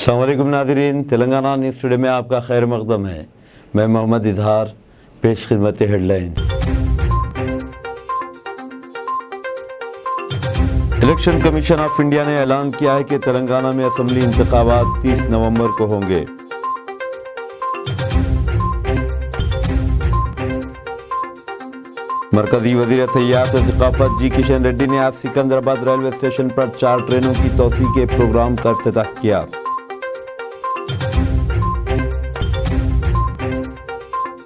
अस्सलाम वालेकुम नाज़रीन, तेलंगाना न्यूज़ टुडे में आपका खैर मक़दम है। मैं मोहम्मद इजहार, पेश खिदमत headline. Election commission of India ने ऐलान किया है कि तेलंगाना में असम्बली इंतखाबात 30 नवंबर को होंगे। मरकजी वज़ीर सयाहत और सकाफत जी किशन रेड्डी ने आज सिकंदराबाद रेलवे स्टेशन पर 4 ट्रेनों की तोसी के प्रोग्राम का इफ्तिताह किया।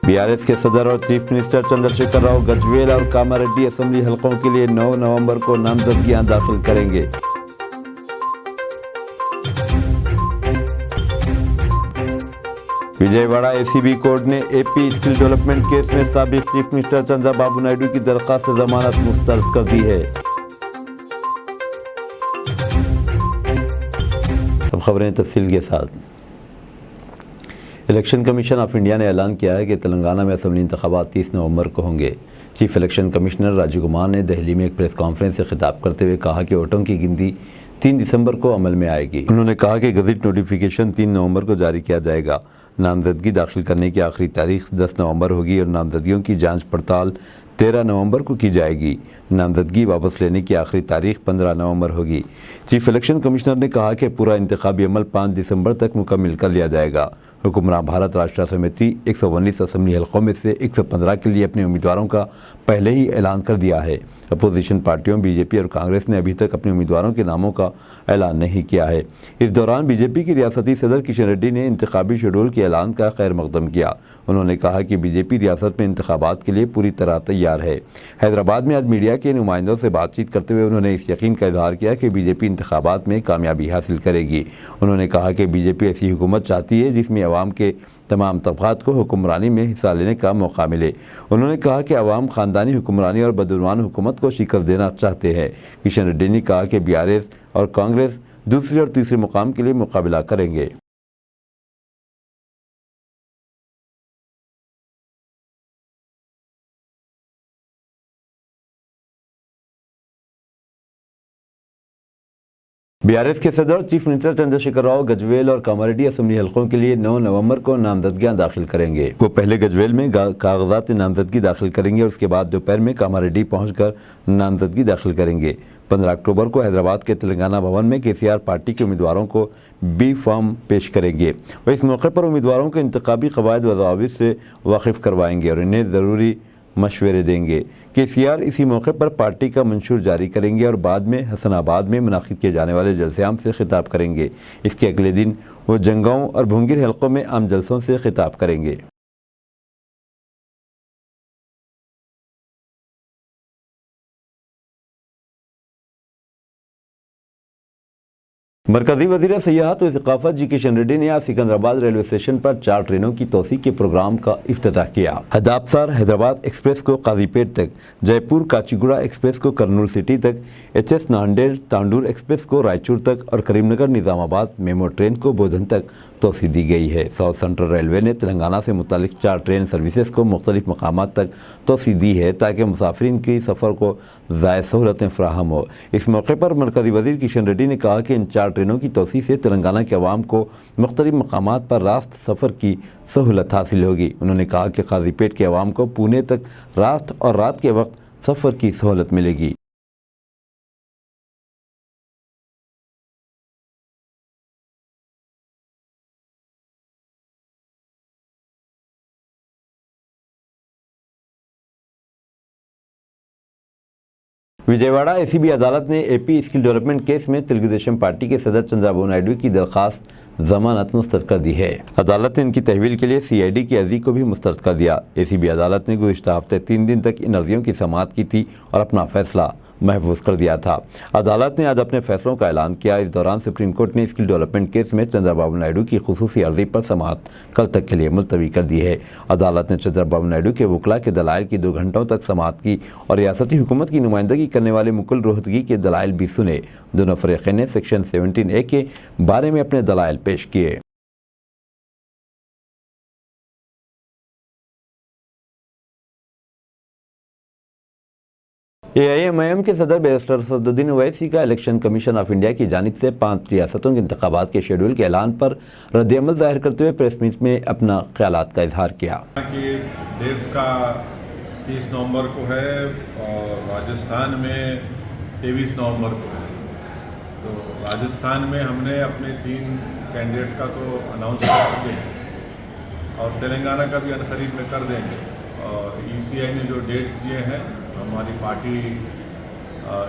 बीआरएस के सदर और चीफ मिनिस्टर चंद्रशेखर राव गजवेल और कामारेड्डी असेंबली हलकों के लिए 9 नवंबर को नामजदगियां दाखिल करेंगे। विजयवाड़ा एसीबी कोर्ट ने एपी स्किल डेवलपमेंट केस में साबिक चीफ मिनिस्टर चंद्रबाबू नायडू की दरखास्त जमानत मुस्तरद कर दी है। अब खबरें तफसील के साथ। इलेक्शन कमीशन ऑफ इंडिया ने ऐलान किया है कि तेलंगाना में असम्बली इंतखाबात 30 नवंबर को होंगे। Chief election commissioner Rajiv Kumar ने दिल्ली में एक प्रेस कॉन्फ्रेंस से खिताब करते हुए कहा कि वोटों की गिनती 3 दिसंबर को अमल में आएगी। उन्होंने कहा कि गज़ट नोटिफिकेशन 3 नवंबर को जारी किया जाएगा। नामजदगी दाखिल करने की आखिरी तारीख 10 नवंबर होगी और नामजदगियों की जाँच पड़ताल 13 नवंबर को की जाएगी। नामजदगी वापस लेने की आखिरी तारीख 15 नवंबर होगी। चीफ इलेक्शन कमिश्नर ने कहा कि पूरा इंतखाबी अमल 5 दिसंबर तक मुकम्मल कर लिया जाएगा। हुक्मरान भारत राष्ट्र समिति 119 असम्बली हलकों में से 115 के लिए अपने उम्मीदवारों का पहले ही ऐलान कर दिया है। अपोजिशन पार्टियों बीजेपी और कांग्रेस ने अभी तक अपने उम्मीदवारों के नामों का ऐलान नहीं किया है। इस दौरान बीजेपी के रियासती सदर किशन रेड्डी ने इंतखाबी शेड्यूल के ऐलान का खैर मकदम किया। उन्होंने कहा कि बीजेपी रियासत में इंतखाबात के लिए पूरी तरह तैयार है। हैदराबाद में आज मीडिया के नुमाइंदों से बातचीत करते हुए उन्होंने इस यकीन का इजहार किया कि बीजेपी इंतखाबात में कामयाबी हासिल करेगी। उन्होंने कहा कि बीजेपी ऐसी हुकूमत चाहती है जिसमें अवाम के तमाम तबक़ात को हुक्मरानी में हिस्सा लेने का मौका मिले। उन्होंने कहा कि अवाम ख़ानदानी हुक्मरानी और बदउनवान हुकूमत को शिकस्त देना चाहते हैं। किशन रेड्डी ने कहा कि बीआरएस और कांग्रेस दूसरे और तीसरे मुकाम के लिए मुकाबला करेंगे। बीआरएस के सदर चीफ मिनिस्टर चंद्रशेखर राव गजवेल और कामारेड्डी असेंबली हलकों के लिए 9 नवंबर को नामजदगियां दाखिल करेंगे। वो पहले गजवेल में कागजात नामजदगी दाखिल करेंगे और उसके बाद दोपहर में कामारेड्डी पहुंचकर नामजदगी दाखिल करेंगे। 15 अक्टूबर को हैदराबाद के तेलंगाना भवन में केसीआर पार्टी के उम्मीदवारों को बी फॉर्म पेश करेंगे। वह इस मौके पर उम्मीदवारों को इंतखाबी कवायद व ज़वाबित से वाकिफ़ करवाएंगे और इन्हें ज़रूरी मशवरे देंगे। केसीआर इसी मौके पर पार्टी का मंशूर जारी करेंगे और बाद में हसनाबाद में मुनाकिद किए जाने वाले जलसे-आम से खिताब करेंगे। इसके अगले दिन वो जंगाओं और भुंगिर हलकों में आम जलसों से खिताब करेंगे। मरकजी वज़ीर सयाहत व सकाफत जी किशन रेड्डी ने आज सिकंदराबाद रेलवे स्टेशन पर 4 ट्रेनों की तोसी के प्रोग्राम का इफ्तिताह किया। हदाबसार हैदराबाद एक्सप्रेस को काजीपेट तक, जयपुर काचीगुड़ा एक्सप्रेस को कर्नूल सिटी तक, HS नांदेड़ तांडूर एक्सप्रेस को रायचूर तक और करीमनगर निज़ामाबाद मेमो ट्रेन को बोधन तक तोसी दी गई है। साउथ सेंट्रल रेलवे ने तेलंगाना से मुतालिक 4 ट्रेन सर्विसेज को मुख्तलिफ मकामात तक तोसी दी है ताकि मुसाफिरीन की सफ़र को ज़ायद सहूलतें फ़राहम हो। इस मौके पर मरकजी वज़ीर किशन रेड्डी ने कहा कि इन 4 ट्रेनों की तोसी से तेलंगाना के अवाम को मुख्तलिफ मकामात पर रास्त सफ़र की सहूलत हासिल होगी। उन्होंने कहा कि काजीपेट के अवाम को पुणे तक रात और रात के वक्त सफ़र की सहूलत मिलेगी। विजयवाड़ा एसीबी अदालत ने एपी स्किल डेवलपमेंट केस में तेलुगुदेशम पार्टी के सदर चंद्रबाबू नायडू की दरखास्त जमानत मुस्तरद कर दी है। अदालत ने इनकी तहवील के लिए सीआईडी की अर्जी को भी मुस्तरद कर दिया। एसीबी अदालत ने गुज़िश्ता हफ्ते 3 दिन तक इन अर्जियों की समाअत की थी और अपना फैसला महफूज कर दिया था। अदालत ने आज अपने फैसलों का ऐलान किया। इस दौरान सुप्रीम कोर्ट ने स्किल डेवलपमेंट केस में चंद्रबाबू नायडू की खुसूसी अर्जी पर समाअत कल तक के लिए मुलतवी कर दी है। अदालत ने चंद्रबाबू नायडू के वकला के दलाइल की 2 घंटों तक समाअत की और रियासती हुकूमत की नुमाइंदगी करने वाले मुकुल रोहतगी के दलाइल भी सुने। दोनों फरीक़ैन ने सेक्शन 17A के बारे में अपने दलाइल पेश किए। AIMIM के सदर बैरिस्टर असदुद्दीन ओवैसी का इलेक्शन कमीशन ऑफ इंडिया की जानिब से 5 रियासतों के इंतखाबात के शेड्यूल के ऐलान पर रद्द-ए-अमल जाहिर करते हुए प्रेस मीट में अपना ख्यालात का इजहार किया। डेट्स का 30 नवंबर को है और राजस्थान में 23 नवंबर को है। तो राजस्थान में हमने अपने 3 कैंडिडेट्स का तो अनाउंस कर चुके हैं और तेलंगाना का भी अनकरीब में कर देंगे। और ECI ने जो डेट्स दिए हैं, हमारी पार्टी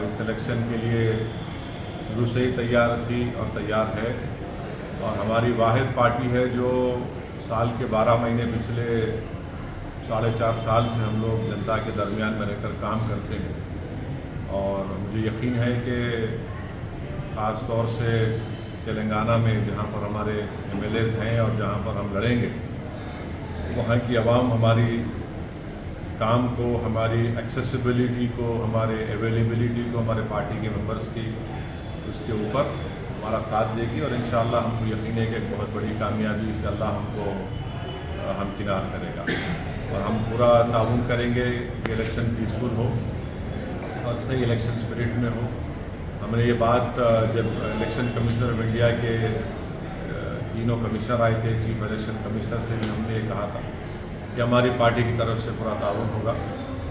इस इलेक्शन के लिए शुरू से ही तैयार थी और तैयार है और हमारी वाहिद पार्टी है जो साल के 12 महीने पिछले 4.5 साल से हम लोग जनता के दरमियान में रहकर काम करते हैं। और मुझे यकीन है कि ख़ास तौर से तेलंगाना में जहाँ पर हमारे MLAs हैं और जहाँ पर हम लड़ेंगे, वहाँ की आवाम हमारी काम को, हमारी एक्सेसिबिलिटी को, हमारे अवेलेबिलिटी को, हमारे पार्टी के मेंबर्स की उसके ऊपर हमारा साथ देगी और इंशाअल्लाह हमको यकीन है कि एक बहुत बड़ी कामयाबी से अल्लाह हमको हमकिनार करेगा और हम पूरा ताउन करेंगे कि इलेक्शन पीसफुल हो और सही इलेक्शन स्पिरिट में हो। हमने ये बात जब इलेक्शन कमिश्नर ऑफ इंडिया के तीनों कमिश्नर आए थे, चीफ इलेक्शन कमिश्नर से भी हमने ये कहा था कि हमारी पार्टी की तरफ से पूरा ताउन होगा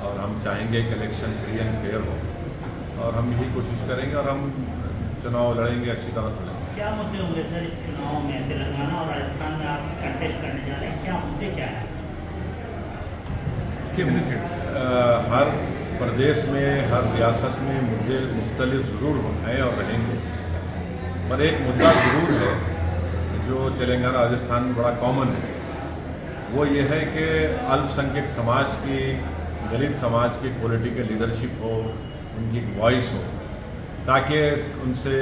और हम चाहेंगे कि इलेक्शन फ्री एंड फेयर हो और हम यही कोशिश करेंगे और हम चुनाव लड़ेंगे, अच्छी तरह से लड़ेंगे। क्या मुद्दे होंगे सर इस चुनाव में? तेलंगाना और राजस्थान में आप कंटेस्ट करने जा रहे हैं, क्या मुद्दे क्या हैं? कि हर प्रदेश में, हर रियासत में मुद्दे मुख्तलिफ ज़रूर हैं और रहेंगे, पर एक मुद्दा ज़रूर है जो तेलंगाना राजस्थान में बड़ा कॉमन है। वो ये है कि अल्पसंख्यक समाज की, दलित समाज की पॉलिटिकल लीडरशिप हो, उनकी वॉइस हो, ताकि उनसे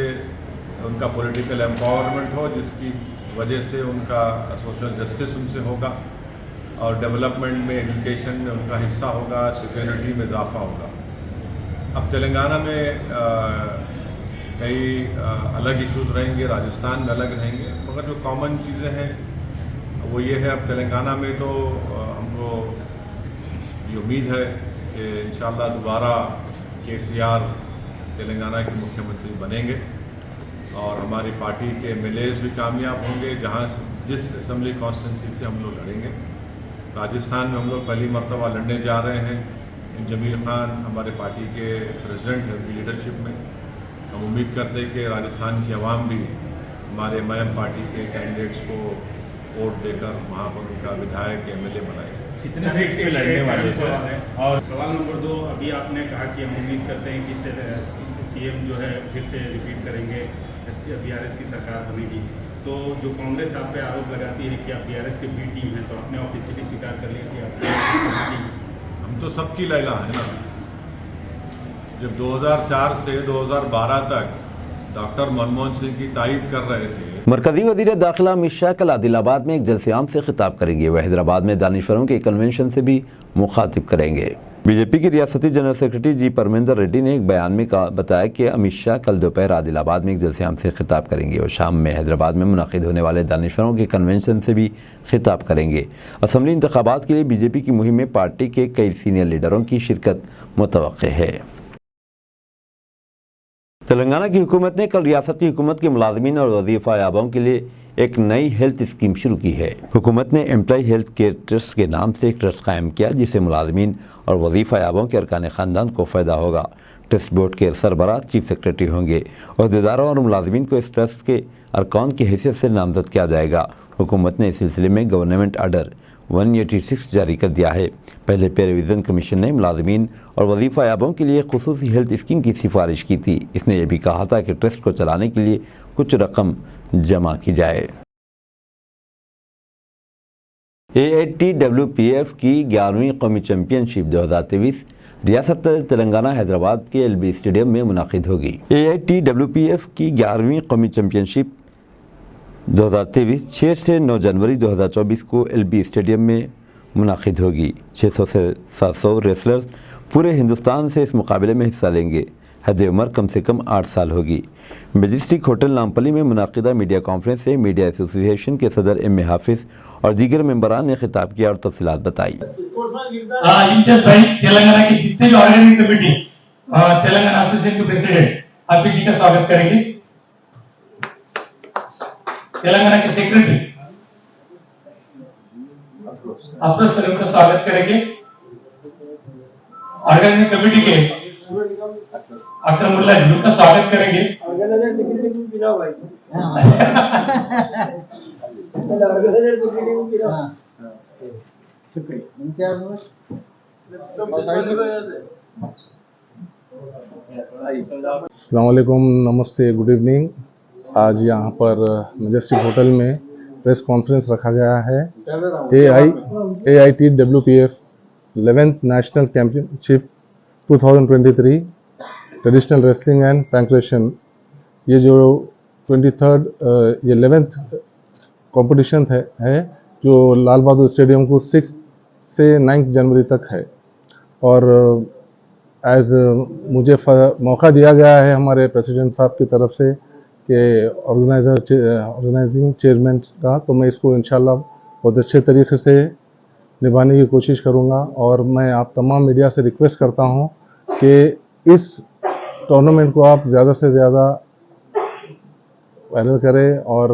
उनका पॉलिटिकल एम्पावरमेंट हो, जिसकी वजह से उनका सोशल जस्टिस उनसे होगा और डेवलपमेंट में, एजुकेशन में उनका हिस्सा होगा, सिक्योरिटी में इजाफा होगा। अब तेलंगाना में कई अलग इश्यूज़ रहेंगे, राजस्थान में अलग रहेंगे, मगर जो कॉमन चीज़ें हैं वो ये है। अब तेलंगाना में तो हमको ये उम्मीद है कि इंशाअल्लाह दोबारा KCR तेलंगाना के मुख्यमंत्री बनेंगे और हमारी पार्टी के MLAs भी कामयाब होंगे जहाँ जिस असेंबली कॉन्स्टिट्यूंसी से हम लोग लड़ेंगे। राजस्थान में हम लोग पहली मरतबा लड़ने जा रहे हैं। जमील खान हमारे पार्टी के प्रेसिडेंट हैं, उनकी लीडरशिप में हम उम्मीद करते हैं कि राजस्थान की आवाम भी हमारे MIM पार्टी के कैंडिडेट्स को वोट देकर वहाँ पर उनका विधायक MLA बनाए। कितने सीट्स पे लड़ने वाले सर? और सवाल नंबर 2, अभी आपने कहा कि हम उम्मीद करते हैं कि CM जो है फिर से रिपीट करेंगे, BRS की सरकार बनेगी। तो जो कांग्रेस आप पे आरोप लगाती है कि आप BRS के बी टीम हैं, तो आपने ऑफिशियली स्वीकार कर लिया कि आप हम तो सबकी लैला है ना। जब 2004 से 2012 तक डॉक्टर मनमोहन सिंह की तायद कर रहे थे। मरकजी वज़ीर दाखिला अमित शाह कल आदिलाबाद में एक जलसे-आम से खिताब करेंगे। वह हैदराबाद में दानिशवरों के कन्वेंशन से भी मुखातिब करेंगे। बीजेपी के रियासती जनरल सेक्रेटरी जी परमेंद्र रेड्डी ने एक बयान में बताया कि अमित शाह कल दोपहर आदिलाबाद में एक जलसे-आम से खिताब करेंगे और शाम में हैदराबाद में मुनाकिद होने वाले दानिशवरों के कन्वेंशन से भी खिताब करेंगे। असम्बली इंतखाबात के लिए बीजेपी की मुहिम में पार्टी के कई सीनियर लीडरों की शिरकत मुतवक्के है। तेलंगाना की हुकूमत ने कल रियासती हुकूमत के मुलाजमीन और वजीफ़ा याबाओं के लिए एक नई हेल्थ स्कीम शुरू की है। हुकूमत ने एम्प्लॉय हेल्थ केयर ट्रस्ट के नाम से एक ट्रस्ट कायम किया, जिससे मुलाजमीन और वजीफ़ा याबाओं के अरकान ख़ानदान को फ़ायदा होगा। ट्रस्ट बोर्ड के सरबराह चीफ सेक्रेटरी होंगे। अहदेदारों और मुलाजमीन को इस ट्रस्ट के अरकान की हैसियत से नामजद किया जाएगा। हुकूमत ने इस सिलसिले में गवर्नमेंट आर्डर 186 जारी कर दिया है। पहले पे रिवीजन कमीशन ने मुलाजमीन और वजीफ़ा याबों के लिए खुसूसी हेल्थ स्कीम की सिफारिश की थी। इसने यह भी कहा था कि ट्रस्ट को चलाने के लिए कुछ रकम जमा की जाए। AITWPF की 11वीं कौमी चैम्पियनशिप 2023 रियासत तेलंगाना हैदराबाद के LB स्टेडियम में मुनाकिद होगी। AITWPF की 11वीं कौमी चैम्पियनशिप 2023 6 से 9 जनवरी 2024 को LB स्टेडियम में मुनाकिद होगी। 600 से 700 रेसलर्स पूरे हिंदुस्तान से इस मुकाबले में हिस्सा लेंगे। हद उम्र कम से कम 8 साल होगी। मैजेस्टिक होटल नामपली में मुनाकिदा मीडिया कॉन्फ्रेंस से मीडिया एसोसिएशन के सदर M.A. हाफिज और दीगर मेंबरान ने खिताब किया और तफसीलात बताई। तेलंगाना की जितने भी ऑर्गेनाइजिंग कमेटी तेलंगाना एसोसिएशन के प्रेसिडेंट आप जी का स्वागत करेंगे। तेलंगाना के सेक्रेटरी अफरोज सलीम का स्वागत करेंगे। ऑर्गेनाइजिंग कमेटी के अकरमुल्लाह जी का स्वागत करेंगे। अस्सलाम वालेकुम, नमस्ते, गुड इवनिंग। आज यहाँ पर मेजेस्टिक होटल में प्रेस कॉन्फ्रेंस रखा गया है। AITWPF 11th national championship 2023 traditional wrestling and pankration, ये जो 11th कंपटीशन है जो लाल बहादुर स्टेडियम को 6 से 9 जनवरी तक है। और एज मुझे मौका दिया गया है हमारे प्रेसिडेंट साहब की तरफ से कि ऑर्गेनाइजिंग चेयरमैन का, तो मैं इसको इंशाल्लाह बहुत अच्छे तरीके से निभाने की कोशिश करूंगा। और मैं आप तमाम मीडिया से रिक्वेस्ट करता हूं कि इस टूर्नामेंट को आप ज़्यादा से ज़्यादा वायरल करें और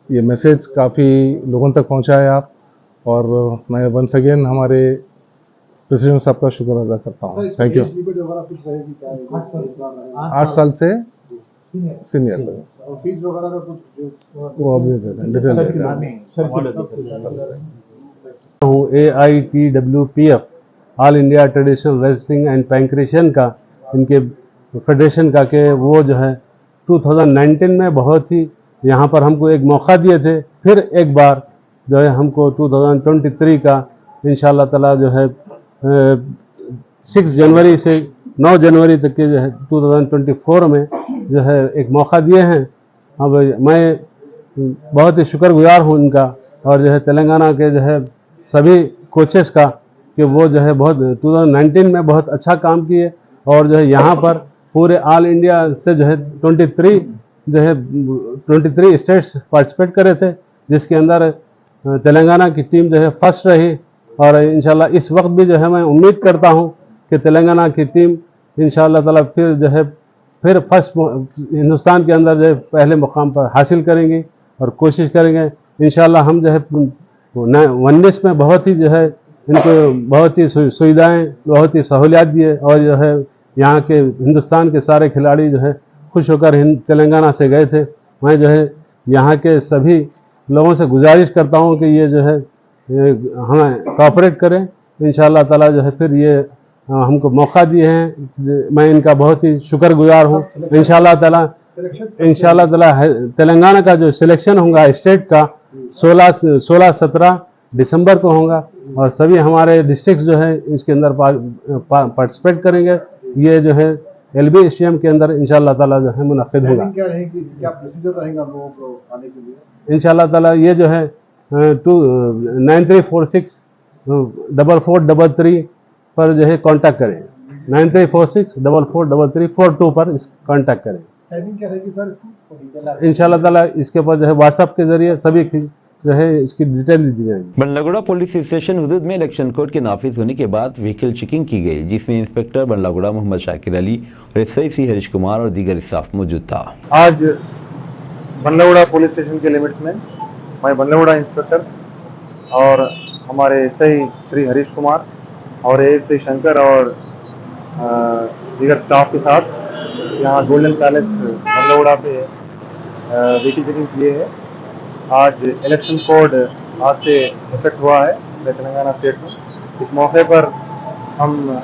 ये मैसेज काफ़ी लोगों तक पहुंचाएं आप। और मैं वंस अगेन हमारे प्रेसिडेंट साहब का शुक्र अदा करता हूँ। Thank you. 8 साल से सीनियर वो अभी AITWPF all India traditional wrestling and pankration का, इनके फेडरेशन का, के वो जो है 2019 में बहुत ही यहाँ पर हमको एक मौका दिए थे। फिर एक बार जो है हमको 2023 का इंशाल्लाह ताला जो है 6 जनवरी से 9 जनवरी तक के जो है 2024 में जो है एक मौका दिए हैं। अब मैं बहुत ही शुक्रगुजार हूँ इनका और जो है तेलंगाना के जो है सभी कोचेस का कि वो जो है बहुत 2019 में बहुत अच्छा काम किए। और जो है यहाँ पर पूरे ऑल इंडिया से जो है 23 स्टेट्स पार्टिसिपेट करे थे, जिसके अंदर तेलंगाना की टीम जो है फर्स्ट रही। और इंशाल्लाह इस वक्त भी जो है मैं उम्मीद करता हूं कि तेलंगाना की टीम इंशाल्लाह ताला फिर जो है फिर फर्स्ट हिंदुस्तान के अंदर जो है पहले मुकाम पर हासिल करेंगे और कोशिश करेंगे। इंशाल्लाह हम जो है 19 में बहुत ही जो है इनको बहुत ही सुविधाएं, बहुत ही सहूलियात दिए। और जो है यहाँ के हिंदुस्तान के सारे खिलाड़ी जो है खुश होकर तेलंगाना से गए थे। मैं जो है यहाँ के सभी लोगों से गुजारिश करता हूँ कि ये जो है हमें कोऑपरेट करें। इंशाल्लाह ताला जो है फिर ये हमको मौका दिए हैं, मैं इनका बहुत ही शुक्रगुजार हूँ। इंशाल्लाह ताला तेलंगाना का जो सिलेक्शन होगा स्टेट का 16-17 दिसंबर को होगा और सभी हमारे डिस्ट्रिक्ट जो है इसके अंदर पार्टिसिपेट करेंगे। ये जो है LB स्टेडियम के अंदर इंशाल्लाह ताला जो है मुनक़िद होगा। इंशाल्लाह ताला ये जो है 93464433 पर जो है कांटेक्ट करें। 9346443342 पर कांटेक्ट करें। इंशाल्लाह ताला इसके ऊपर जो है व्हाट्सएप के जरिए सभी जो है इसकी डिटेल दी जाएगी। बंडलागुड़ा पुलिस स्टेशन हुदूद में इलेक्शन कोड के नाफिज होने के बाद व्हीकल चेकिंग की गई, जिसमें इंस्पेक्टर बंडलागुड़ा मोहम्मद शाकिर अली और SIC हरीश कुमार और दीगर स्टाफ मौजूद था। आज बंडलागुड़ा पुलिस स्टेशन के लिमिट्स में मैं बंडलागुड़ा इंस्पेक्टर और हमारे SI श्री हरीश कुमार और ASI शंकर और दीगर स्टाफ के साथ यहाँ गोल्डन पैलेस बंडलागुड़ा पे व्हीकल चेकिंग किए हैं। आज इलेक्शन कोड आज से इफेक्ट हुआ है तेलंगाना स्टेट में। इस मौके पर हम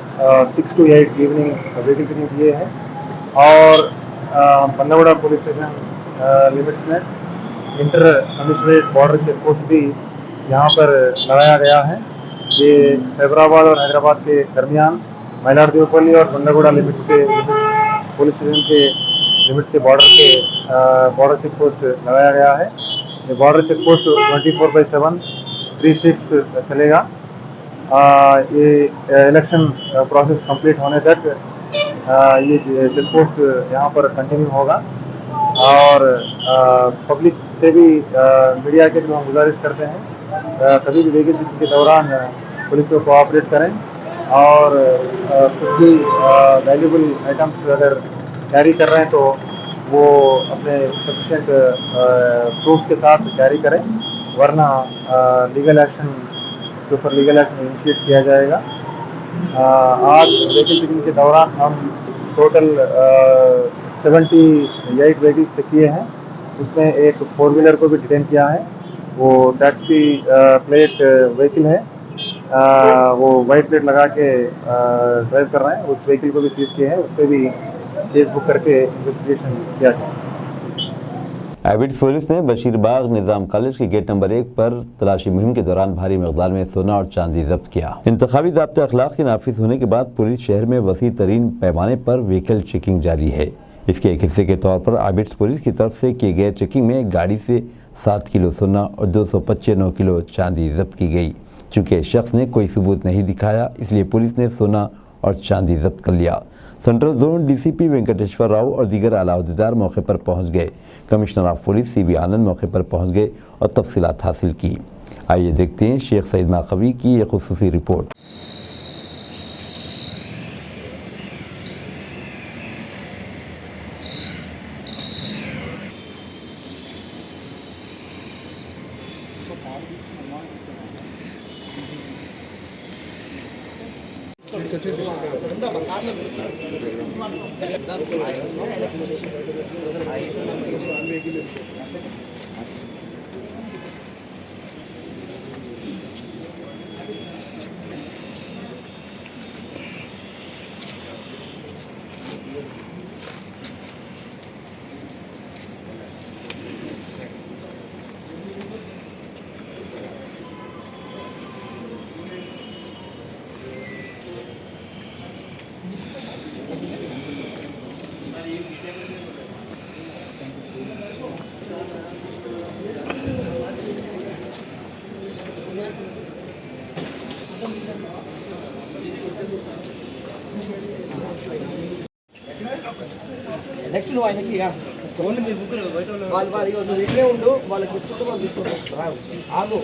6 to 8 इवनिंग व्हीकल चेकिंग किए हैं और बंडलागुड़ा पुलिस स्टेशन लिमिट्स में inter commissionerate border check post भी यहाँ पर लगाया गया है। ये सैबराबाद और हैदराबाद के दरमियान मैलारदेवपल्ली और बंडलागुड़ा लिमिट्स के पुलिस स्टेशन के लिमिट्स के बॉर्डर चेक पोस्ट लगाया गया है। ये बॉर्डर चेक पोस्ट 24/7 3 शिफ्ट्स चलेगा। ये इलेक्शन प्रोसेस कंप्लीट होने तक ये चेक पोस्ट यहाँ पर कंटिन्यू होगा। और पब्लिक से भी मीडिया के थ्रू हम गुजारिश करते हैं कभी भी व्हीकल चेकिंग के दौरान पुलिस को कोऑपरेट करें और कुछ भी वैल्यूबल आइटम्स अगर कैरी कर रहे हैं तो वो अपने सफिशेंट प्रूफ्स के साथ कैरी करें, वरना लीगल एक्शन इसके ऊपर लीगल एक्शन इनिशिएट किया जाएगा। आज व्हीकल चेकिंग के दौरान हम टोटल 78 व्हीकल्स चेक किए हैं। उसमें एक 4 व्हीलर को भी डिटेन किया है, वो टैक्सी प्लेट व्हीकल है, वो वाइट प्लेट लगा के ड्राइव कर रहे हैं। उस व्हीकल को भी सीज किए हैं, उस पर भी केस बुक करके इन्वेस्टिगेशन किया जाए। एबिट्स पुलिस ने बशीरबाग निजाम कॉलेज के गेट नंबर 1 पर तलाशी मुहिम के दौरान भारी मकदार में सोना और चांदी जब्त किया। इंतखाबी ज़ाब्ते अखलाक के नाफिज होने के बाद पुलिस शहर में वसी तरीन पैमाने पर व्हीकल चेकिंग जारी है। इसके एक हिस्से के तौर पर एबिट्स पुलिस की तरफ से किए गए चेकिंग में गाड़ी से 7 किलो सोना और 295 किलो चांदी जब्त की गई। चूँकि शख्स ने कोई सबूत नहीं दिखाया, इसलिए पुलिस ने सोना और चांदी जब्त कर लिया। Central zone DCP Venkateshwar Rao और दीगर आला अहदेदार मौके पर पहुंच गए। Commissioner of police CB Anand मौके पर पहुंच गए और तफसीलात हासिल की। आइए देखते हैं शेख सईद माकवी की एक खुसूसी रिपोर्ट। నెక్స్ట్ నువ్వు ఆయనకి వాళ్ళు ఇక నువ్వు ఇట్లే ఉండు, వాళ్ళకి ఇస్తుంటే వాళ్ళు తీసుకుంటారు. రావు ఆగు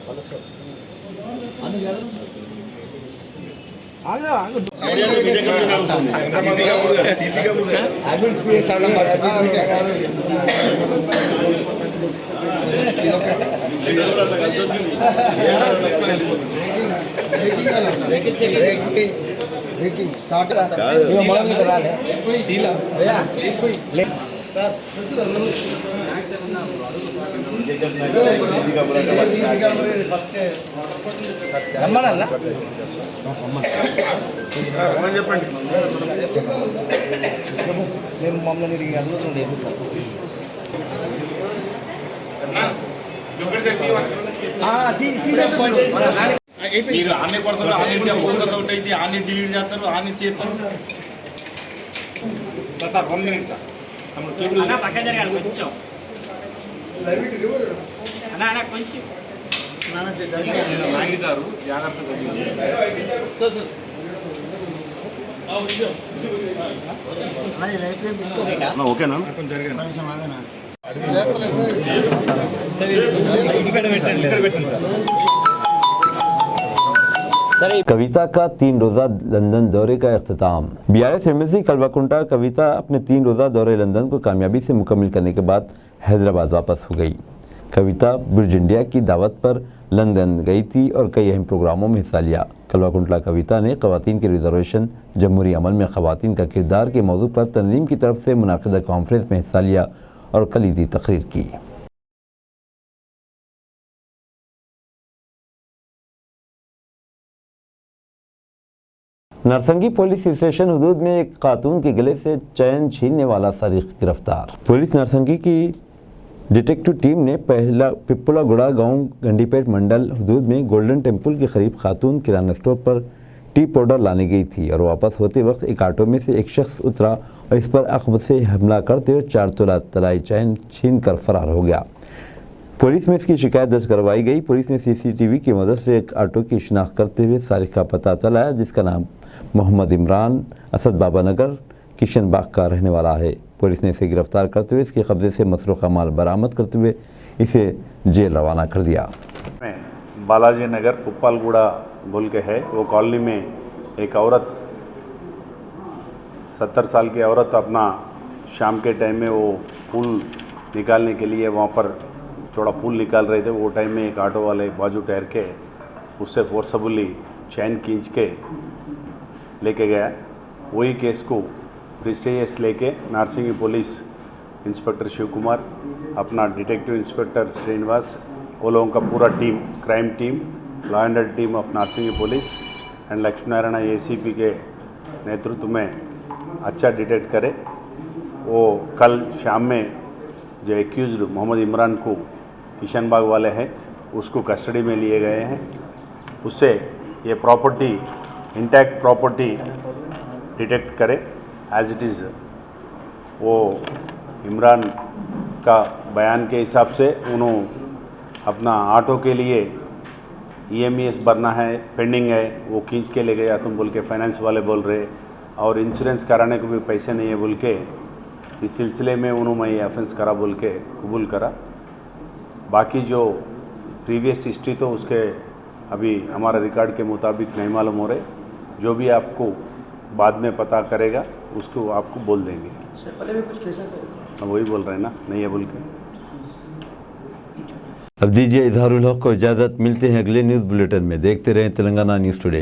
వాళ్ళు వస్తారు. ఆగు ఆగు బ్రేకింగ్ స్టార్ట్ రాలే సీలా రమ్మనల్లా చెప్పండి మేము మమ్మల్ని అడుగుతుండే మీరు ఆన్నే కొడతారు, ఆన్నే ఫోకస్ అవుట్ అయితే ఆన్నే డిలీట్ చేస్తారు, ఆన్నే చేస్తారు. సార్ 1 minute సార్ అన్నా పక్కన జరగాలి కొంచెం అన్నా కొంచెం నాయుడు గారు జాగ్రత్తగా ఓకేనా కొంచెం జరగండి कविता का 3 रोज़ा लंदन दौरे का अख्तिताम। BRS एम्बेसी कलवाकुंटा कविता अपने 3 रोज़ा दौरे लंदन को कामयाबी से मुकम्मल करने के बाद हैदराबाद वापस हो गई। कविता ब्रिज इंडिया की दावत पर लंदन गई थी और कई अहम प्रोग्रामों में हिस्सा लिया। कलवाकुंटला कविता ने ख़वातीन के रिजर्वेशन, जमहूरी अमल में ख़वातीन का किरदार के मौजू पर तंजीम की तरफ से मुनाकिदा कॉन्फ्रेंस में हिस्सा लिया और कलीदी तकरीर की। नरसंगी पुलिस स्टेशन हुदूद में एक खातून के गले से चैन छीनने वाला सरीक गिरफ्तार। पुलिस नरसंगी की डिटेक्टिव टीम ने पहला पिप्पुलागुड़ा गांव गंडीपेट मंडल हुदूद में गोल्डन टेम्पल के करीब खातून किराना स्टोर पर टी पाउडर लाने गई थी और वापस होते वक्त एक ऑटो में से एक शख्स उतरा और इस पर अक़ब से हमला करते हुए 4 तोला तलाई चैन छीन कर फरार हो गया। पुलिस में इसकी शिकायत दर्ज करवाई गई। पुलिस ने CCTV की मदद से एक ऑटो की शिनाख्त करते हुए सारिक का पता चलाया, जिसका नाम मोहम्मद इमरान असद बाबा नगर किशन बाग का रहने वाला है। पुलिस ने इसे गिरफ्तार करते हुए इसके कब्जे से मसरूक़ा माल बरामद करते हुए इसे जेल रवाना कर दिया। बालाजी नगर पुप्पालगुड़ा बोल के है, वो कॉलोनी में एक औरत 70 साल की औरत अपना शाम के टाइम में वो फूल निकालने के लिए वहाँ पर थोड़ा फूल निकाल रहे थे। वो टाइम में एक ऑटो वाले बाजू ठहर के उससे फोर्सबली चैन खींच के लेके गया। वही केस को प्रेस्टिजियस लेके नारसिंगी पुलिस इंस्पेक्टर शिव कुमार, अपना डिटेक्टिव इंस्पेक्टर श्रीनिवास, वो लोगों का पूरा team, crime team, law and order team of Narsingi police and Lakshmi Narayan ACP के नेतृत्व में अच्छा डिटेक्ट करे। वो कल शाम में जो एक्यूज्ड मोहम्मद इमरान को किशन बाग वाले हैं उसको कस्टडी में लिए गए हैं। उससे ये प्रॉपर्टी, इंटैक्ट प्रॉपर्टी डिटेक्ट करे एज इट इज़। वो इमरान का बयान के हिसाब से उन्होंने अपना ऑटो के लिए EMES भरना है, पेंडिंग है, वो खींच के ले गया तुम बोल के फाइनेंस वाले बोल रहे, और इंश्योरेंस कराने को भी पैसे नहीं है बोल के इस सिलसिले में उन्होंने ये ऑफेंस करा बोल के कबूल करा। बाकी जो प्रीवियस हिस्ट्री तो उसके अभी हमारा रिकॉर्ड के मुताबिक नहीं मालूम हो रहे, जो भी आपको बाद में पता करेगा उसको आपको बोल देंगे। पहले भी कुछ केसेस हम वही बोल रहे हैं ना, नहीं है बोल के। अब दीजिए इजहारुल हक को इजाज़त। मिलते हैं अगले न्यूज़ बुलेटिन में। देखते रहें तेलंगाना न्यूज़ टुडे।